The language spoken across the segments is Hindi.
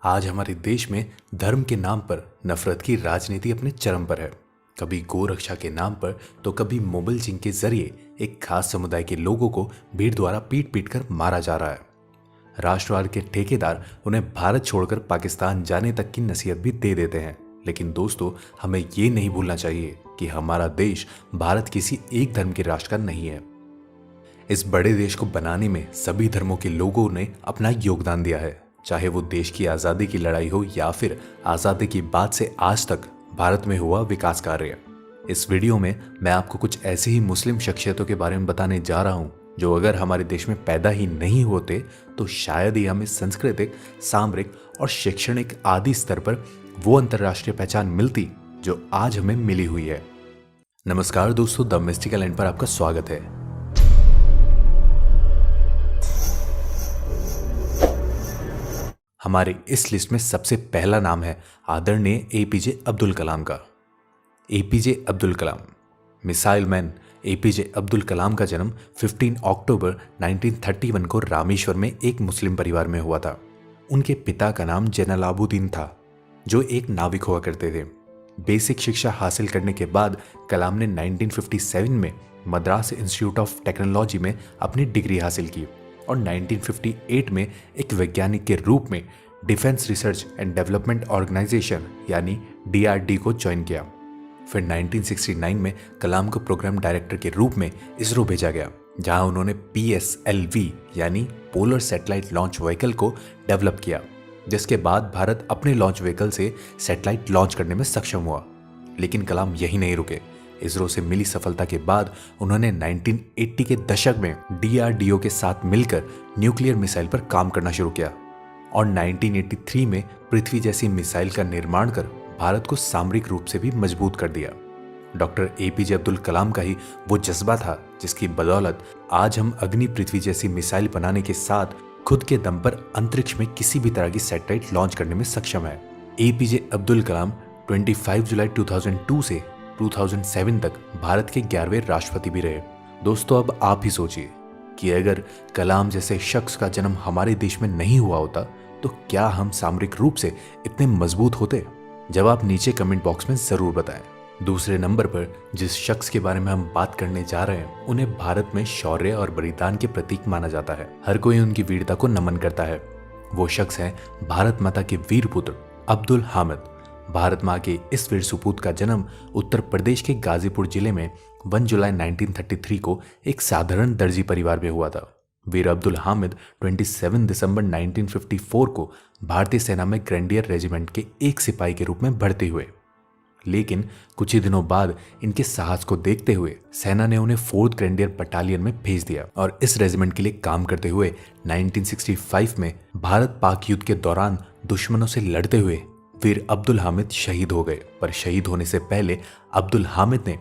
आज हमारे देश में धर्म के नाम पर नफरत की राजनीति अपने चरम पर है। कभी गोरक्षा के नाम पर तो कभी मोबाइल जिंग के जरिए एक खास समुदाय के लोगों को भीड़ द्वारा पीट पीट कर मारा जा रहा है। राष्ट्रवाद के ठेकेदार उन्हें भारत छोड़कर पाकिस्तान जाने तक की नसीहत भी दे देते हैं। लेकिन दोस्तों, हमें ये नहीं भूलना चाहिए कि हमारा देश भारत किसी एक धर्म के राष्ट्र का नहीं है। इस बड़े देश को बनाने में सभी धर्मों के लोगों ने अपना योगदान दिया है, चाहे वो देश की आज़ादी की लड़ाई हो या फिर आज़ादी की बाद से आज तक भारत में हुआ विकास कार्य। इस वीडियो में मैं आपको कुछ ऐसे ही मुस्लिम शख्सियतों के बारे में बताने जा रहा हूं जो अगर हमारे देश में पैदा ही नहीं होते तो शायद ही हमें सांस्कृतिक, सामरिक और शैक्षणिक आदि स्तर पर वो अंतर्राष्ट्रीय पहचान मिलती जो आज हमें मिली हुई है। नमस्कार दोस्तों, द मिस्टिकल एंड पर आपका स्वागत है। हमारे इस लिस्ट में सबसे पहला नाम है आदरणीय एपीजे अब्दुल कलाम का। APJ Abdul Kalam, missile man APJ Abdul Kalam का जन्म 15 अक्टूबर 1931 को रामेश्वर में एक मुस्लिम परिवार में हुआ था। उनके पिता का नाम जैनुलाब्दीन था, जो एक नाविक हुआ करते थे। बेसिक शिक्षा हासिल करने के बाद कलाम ने 1957 में मद्रास इंस्टीट्यूट ऑफ टेक्नोलॉजी में अपनी डिग्री हासिल की और 1958 में एक वैज्ञानिक के रूप में defence research and development organisation यानी DRD को ज्वाइन किया। फिर 1969 में कलाम को प्रोग्राम डायरेक्टर के रूप में इसरो भेजा गया, जहां उन्होंने PSLV यानी पोलर सैटेलाइट लॉन्च व्हीकल को डेवलप किया, जिसके बाद भारत अपने लॉन्च व्हीकल से सैटेलाइट लॉन्च करने में सक्षम हुआ। लेकिन कलाम यही नहीं रुके। इसरो से मिली सफलता के बाद उन्होंने 1980 के दशक में DRDO के साथ मिलकर न्यूक्लियर मिसाइल पर काम करना शुरू किया और 1983 में पृथ्वी जैसी मिसाइल का निर्माण कर भारत को सामरिक रूप से भी मजबूत कर दिया। डॉक्टर एपीजे अब्दुल कलाम का ही वो जज्बा था जिसकी बदौलत आज हम अग्नि पृथ्वी जैसी मिसाइल बनाने के साथ खुद के दम पर अंतरिक्ष में किसी भी तरह की सैटेलाइट लॉन्च करने में सक्षम है। एपीजे अब्दुल कलाम 25 जुलाई 2002 से 2007 तक भारत के 11वें राष्ट्रपति भी रहे। दोस्तों, अब आप ही सोचिए कि अगर कलाम जैसे शख्स का जन्म हमारे देश में नहीं हुआ होता तो क्या हम सामरिक रूप से इतने मजबूत होते? जवाब नीचे कमेंट बॉक्स में जरूर बताएं। दूसरे नंबर पर जिस शख्स के बारे में हम बात करने जा रहे हैं, उन्हें भारत में शौर्य और बलिदान के प्रतीक माना जाता है। हर कोई उनकी वीरता को नमन करता है। वो शख्स है भारत माता के वीर पुत्र अब्दुल हामिद। भारत माँ के इस वीर सुपूत का जन्म उत्तर प्रदेश के गाजीपुर जिले में 1 जुलाई 1933 को एक साधारण दर्जी परिवार में हुआ था। वीर अब्दुल हामिद 27 दिसंबर 1954 को भारतीय सेना में ग्रेनेडियर रेजिमेंट के एक सिपाही के रूप में भर्ती हुए। लेकिन कुछ ही दिनों बाद इनके साहस को देखते हुए सेना ने उन्हें 4th ग्रेनेडियर बटालियन में भेज दिया और इस रेजिमेंट के लिए काम करते हुए 1965 में भारत पाक युद्ध के दौरान दुश्मनों से लड़ते हुए वीर अब्दुल हामिद शहीद हो गए। पर शहीद होने से पहले अब्दुल हामिद ने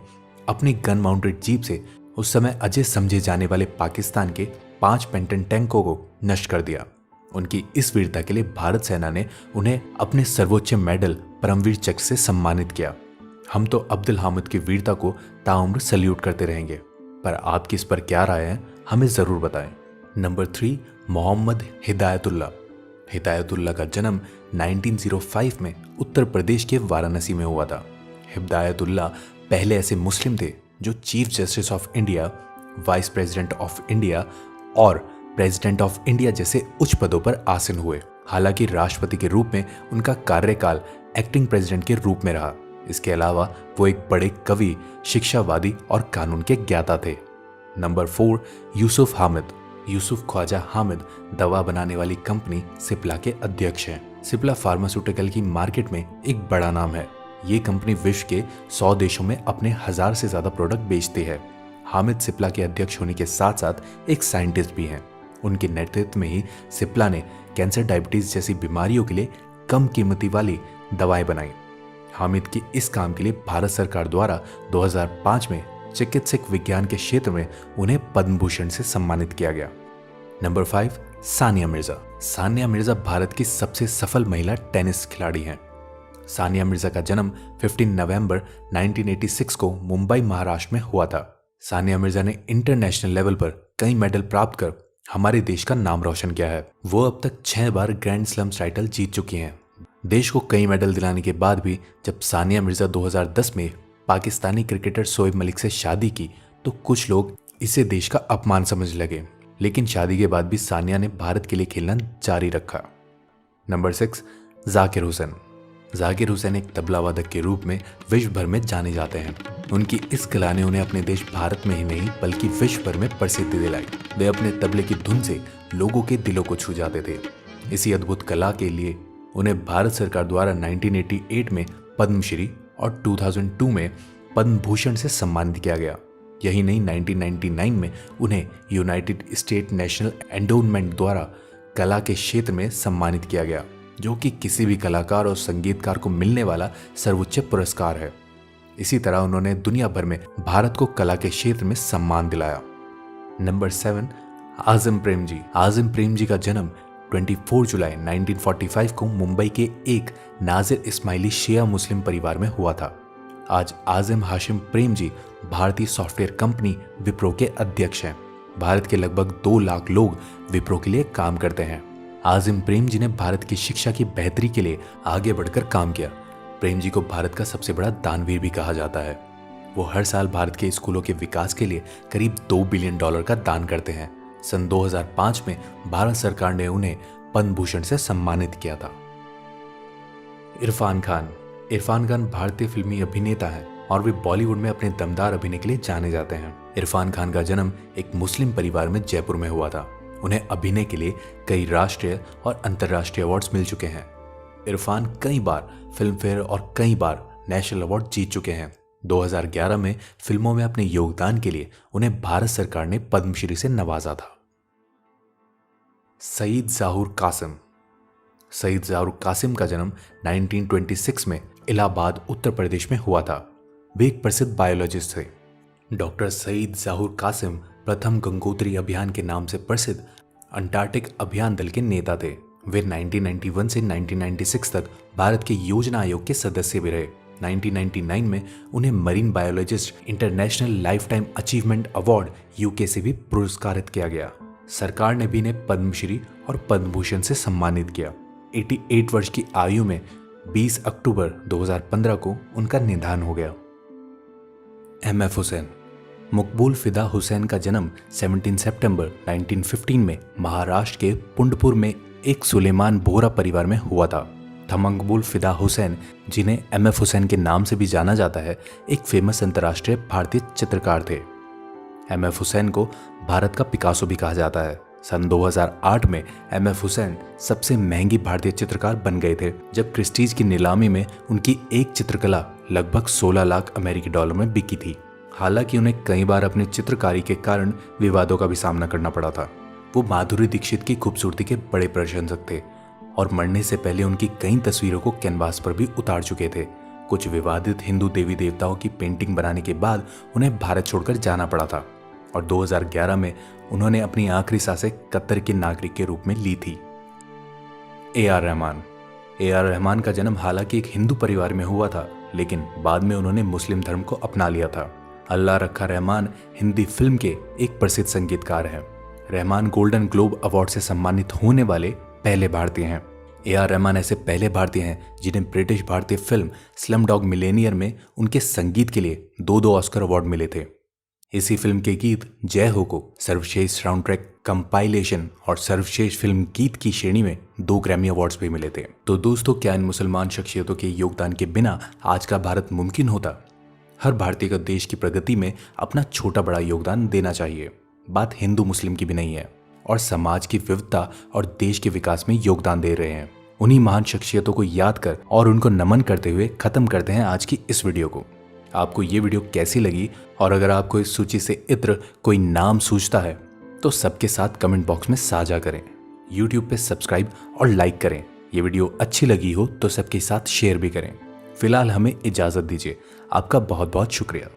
अपनी गन माउंटेड जीप से उस समय अजय समझे जाने वाले पाकिस्तान के 5 पेंटन टैंकों को नष्ट कर दिया। उनकी इस वीरता के लिए भारत सेना ने उन्हें अपने सर्वोच्च मेडल परमवीर चक्र से सम्मानित किया। हम तो अब्दुल हामिद की वीरता को ताउम्र सल्यूट करते रहेंगे, पर आपकी इस पर क्या राय है हमें जरूर बताएं। नंबर 3, मोहम्मद हिदायतुल्लाह। हिदायतुल्लाह का जन्म 1905 में उत्तर प्रदेश के वाराणसी में हुआ था। हिदायतुल्लाह पहले ऐसे मुस्लिम थे जो chief justice of India, vice president of India और प्रेसिडेंट ऑफ इंडिया जैसे उच्च पदों पर आसीन हुए। हालांकि राष्ट्रपति के रूप में उनका कार्यकाल एक्टिंग प्रेसिडेंट के रूप में रहा। इसके अलावा वो एक बड़े कवि, शिक्षावादी और कानून के ज्ञाता थे। नंबर 4, यूसुफ हामिद। यूसुफ ख्वाजा हामिद दवा बनाने वाली कंपनी सिप्ला के अध्यक्ष हैं। सिप्ला फार्मास्यूटिकल की मार्केट में एक बड़ा नाम है। ये कंपनी विश्व के 100 देशों में अपने 1000 से ज्यादा प्रोडक्ट बेचती है। हामिद सिप्ला के अध्यक्ष होने के साथ साथ एक साइंटिस्ट भी हैं। उनके नेतृत्व में ही सिप्ला ने कैंसर, डायबिटीज जैसी बीमारियों के लिए कम कीमती वाली दवाएं बनाई। हामिद के इस काम के लिए भारत सरकार द्वारा 2005 में चिकित्सक विज्ञान के क्षेत्र में उन्हें पद्म भूषण से सम्मानित किया गया। नंबर 5, सानिया मिर्जा। सानिया मिर्जा भारत की सबसे सफल महिला टेनिस खिलाड़ी हैं। सानिया मिर्जा का जन्म 15 नवंबर 1986 को मुंबई, महाराष्ट्र में हुआ था। सानिया मिर्जा ने इंटरनेशनल लेवल पर कई मेडल प्राप्त कर हमारे देश का नाम रोशन किया है। वो अब तक 6 बार ग्रैंड स्लैम टाइटल जीत चुकी हैं। देश को कई मेडल दिलाने के बाद भी जब सानिया मिर्जा 2010 में पाकिस्तानी क्रिकेटर शोएब मलिक से शादी की तो कुछ लोग इसे देश का अपमान समझ लगे, लेकिन शादी के बाद भी सानिया ने भारत के लिए खेलना जारी रखा। नंबर 6, जाकिर हुसैन। जाकिर हुसैन एक तबला वादक के रूप में विश्व भर में जाने जाते हैं। उनकी इस कला ने उन्हें अपने देश भारत में ही नहीं बल्कि विश्व भर में प्रसिद्धि दिलाई। वे अपने तबले की धुन से लोगों के दिलों को छू जाते थे। इसी अद्भुत कला के लिए उन्हें भारत सरकार द्वारा 1988 में पद्मश्री और 2002 में पद्म भूषण से सम्मानित किया गया। यही नहीं, 1999 में उन्हें यूनाइटेड स्टेट नेशनल एंडोनमेंट द्वारा कला के क्षेत्र में सम्मानित किया गया, जो कि किसी भी कलाकार और संगीतकार को मिलने वाला सर्वोच्च पुरस्कार है। इसी तरह उन्होंने दुनिया भर में भारत को कला के क्षेत्र में सम्मान दिलाया। नंबर 7, आज़म प्रेम जी। आज़म प्रेम जी का जन्म 24 जुलाई 1945 को मुंबई के एक नाजिर इस्माइली शिया मुस्लिम परिवार में हुआ था। आज आज़म हाशिम प्रेम जी भारतीय सॉफ्टवेयर कंपनी विप्रो के अध्यक्ष हैं। भारत के लगभग 2 लाख लोग विप्रो के लिए काम करते हैं। आज़म प्रेम जी ने भारत की शिक्षा की बेहतरी के लिए आगे बढ़कर काम किया। प्रेम जी को भारत का सबसे बड़ा दानवीर भी कहा जाता है। वो हर साल भारत के स्कूलों के विकास के लिए करीब $2 बिलियन का दान करते हैं। सन 2005 में भारत सरकार ने उन्हें पद्म भूषण से सम्मानित किया था। इरफान खान। इरफान खान भारतीय फिल्मी अभिनेता हैं और वे बॉलीवुड में अपने दमदार अभिनय के लिए जाने जाते हैं। इरफान खान का जन्म एक मुस्लिम परिवार में जयपुर में हुआ था। उन्हें अभिनय के लिए कई राष्ट्रीय और अंतर्राष्ट्रीय अवार्ड्स मिल चुके हैं। इरफान कई बार फिल्म फेयर और कई बार नेशनल अवार्ड जीत चुके हैं। 2011 में फिल्मों में अपने योगदान के लिए उन्हें भारत सरकार ने पद्मश्री से नवाजा था। सईद ज़ाहुर कासिम। सईद ज़ाहुर कासिम का जन्म 1926 में इलाहाबाद, उत्तर प्रदेश में हुआ था। वे एक प्रसिद्ध बायोलॉजिस्ट थे। डॉक्टर सईद ज़ाहुर कासिम प्रथम गंगोत्री अभियान के नाम से प्रसिद्ध अंटार्कटिक अभियान दल के नेता थे। वे 1991 से 1996 तक भारत के योजना आयोग के सदस्य भी रहे। 1999 में उन्हें marine biologist international life time achievement award UK से भी पुरस्कारित किया गया। सरकार ने भी इन्हें पद्मश्री और पद्म भूषण से सम्मानित किया। 88 वर्ष की आयु में 20 अक्टूबर 2015 को उनका निधन हो गया। एम.एफ. हुसैन। मकबूल फिदा हुसैन का जन्म 17 सितंबर 1915 में महाराष्ट्र के पुंडपुर में एक सुलेमान बोहरा परिवार में हुआ था। मकबूल फिदा हुसैन, जिन्हें एम.एफ. हुसैन के नाम से भी जाना जाता है, एक फेमस अंतर्राष्ट्रीय भारतीय चित्रकार थे। एम.एफ. हुसैन को भारत का पिकासो भी कहा जाता है। सन 2008 में एम.एफ. हुसैन सबसे महंगी भारतीय चित्रकार बन गए थे, जब क्रिस्टीज की नीलामी में उनकी एक चित्रकला लगभग 16 लाख अमेरिकी डॉलर में बिकी थी। हालांकि उन्हें कई बार अपनी चित्रकारी के कारण विवादों का भी सामना करना पड़ा था। वो माधुरी दीक्षित की खूबसूरती के बड़े प्रशंसक थे और मरने से पहले उनकी कई तस्वीरों को कैनवास पर भी उतार चुके थे। कुछ विवादित हिंदू देवी देवताओं की पेंटिंग बनाने के बाद उन्हें भारत छोड़कर जाना पड़ा था और 2011 में उन्होंने अपनी आखिरी सांसें कतर के नागरिक के रूप में ली थी। ए.आर. रहमान। ए.आर. रहमान का जन्म हालांकि एक हिंदू परिवार में हुआ था, लेकिन बाद में उन्होंने मुस्लिम धर्म को अपना लिया था। अल्लाह रखा रहमान हिंदी फिल्म के एक प्रसिद्ध संगीतकार हैं। रहमान गोल्डन ग्लोब अवार्ड से सम्मानित होने वाले पहले भारतीय हैं। ए.आर. रहमान ऐसे पहले भारतीय हैं जिन्हें ब्रिटिश भारतीय फिल्म स्लम डॉग मिलेनियर में उनके संगीत के लिए 2 ऑस्कर अवार्ड मिले थे। इसी फिल्म के गीत जय हो को सर्वश्रेष्ठ साउंड ट्रैक कंपाइलेशन और सर्वश्रेष्ठ फिल्म गीत की श्रेणी में 2 ग्रैमी अवार्ड्स भी मिले थे। तो दोस्तों, क्या इन मुसलमान शख्सियतों के योगदान के बिना आज का भारत मुमकिन होता? हर भारतीय को देश की प्रगति में अपना छोटा बड़ा योगदान देना चाहिए। बात हिंदू मुस्लिम की भी नहीं है, और समाज की विविधता और देश के विकास में योगदान दे रहे हैं। उन्हीं महान शख्सियतों को याद कर और उनको नमन करते हुए खत्म करते हैं आज की इस वीडियो को। आपको ये वीडियो कैसी लगी, और अगर आपको इस सूची से इत्र कोई नाम सूझता है तो सबके साथ कमेंट बॉक्स में साझा करें। यूट्यूब पे सब्सक्राइब और लाइक करें। ये वीडियो अच्छी लगी हो तो सबके साथ शेयर भी करें। फिलहाल हमें इजाज़त दीजिए। आपका बहुत बहुत शुक्रिया।